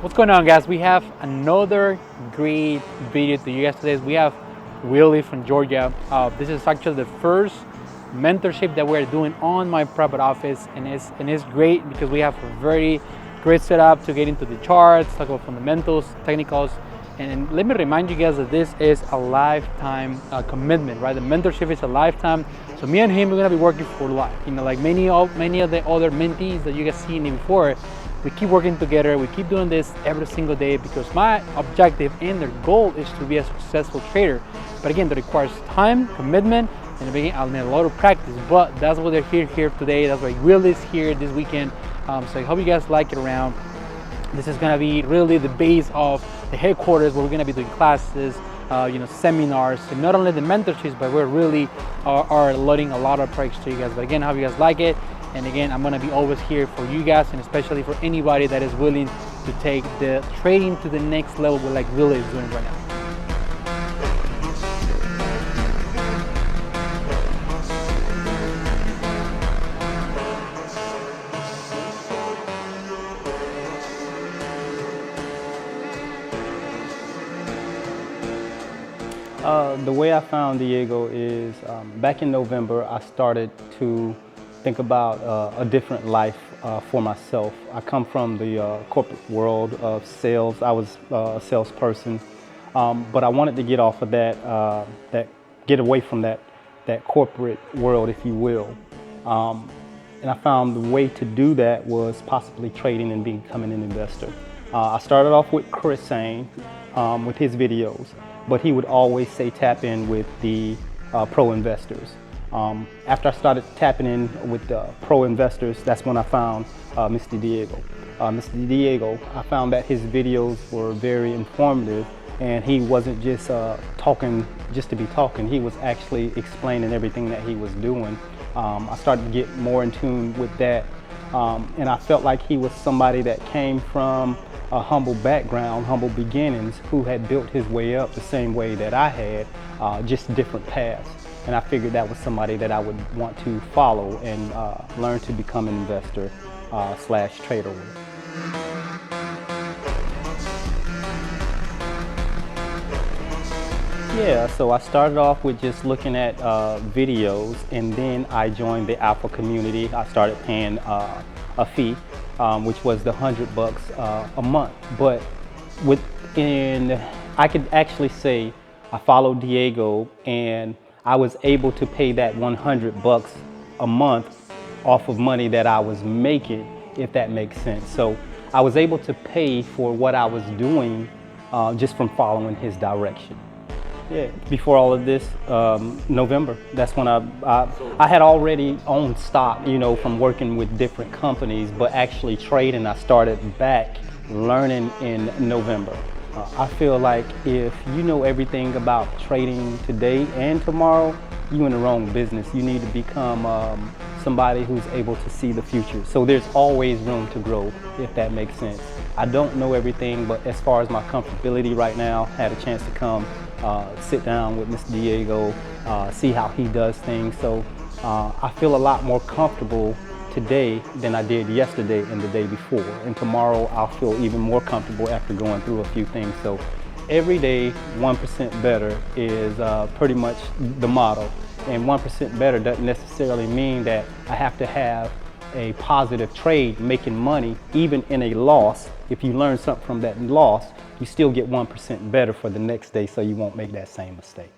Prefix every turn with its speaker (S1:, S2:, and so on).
S1: What's going on, guys? We have another great video to you guys today. We have Willie from Georgia. This is actually the first mentorship that we're doing on my private office, and it's great because we have a very great setup to get into the charts, talk about fundamentals, technicals, and let me remind you guys that this is a lifetime commitment, right? The mentorship is a lifetime. So me and him, we're gonna be working for life. You know, like many of the other mentees that you guys seen before. We keep working together, we keep doing this every single day because my objective and their goal is to be a successful trader. But again, that requires time, commitment, and again, I'll need a lot of practice, but that's what they're here today. That's why Will is here this weekend. So I hope you guys like it around. This is gonna be really the base of the headquarters where we're gonna be doing classes, seminars, and not only the mentorships, but we're really are loading a lot of projects to you guys. But again, I hope you guys like it. And again, I'm gonna be always here for you guys, and especially for anybody that is willing to take the trading to the next level, like Willie is doing right now.
S2: The way I found Diego is back in November, I started to think about a different life for myself. I come from the corporate world of sales. I was a salesperson, but I wanted to get off of that, get away from that corporate world, if you will. And I found the way to do that was possibly trading and becoming an investor. I started off with Chris Sane with his videos, but he would always say tap in with the pro investors. After I started tapping in with the pro investors, that's when I found Mr. Diego. Mr. Diego, I found that his videos were very informative, and he wasn't just talking just to be talking. He was actually explaining everything that he was doing. I started to get more in tune with that, and I felt like he was somebody that came from a humble background, humble beginnings, who had built his way up the same way that I had, just different paths. And I figured that was somebody that I would want to follow and learn to become an investor slash trader with. Yeah, so I started off with just looking at videos, and then I joined the Alpha community. I started paying a fee, which was the $100 a month. But I could actually say I followed Diego, and I was able to pay that $100 a month off of money that I was making, if that makes sense. So I was able to pay for what I was doing just from following his direction. Yeah, before all of this, November, that's when I had already owned stock, from working with different companies, but actually trading, I started back learning in November. I feel like if you know everything about trading today and tomorrow, you're in the wrong business. You need to become somebody who's able to see the future. So there's always room to grow, if that makes sense. I don't know everything, but as far as my comfortability right now, had a chance to come sit down with Mr. Diego, see how he does things. So I feel a lot more comfortable today than I did yesterday and the day before. And tomorrow I'll feel even more comfortable after going through a few things. So every day 1% better is pretty much the motto. And 1% better doesn't necessarily mean that I have to have a positive trade making money even in a loss. If you learn something from that loss, you still get 1% better for the next day, so you won't make that same mistake.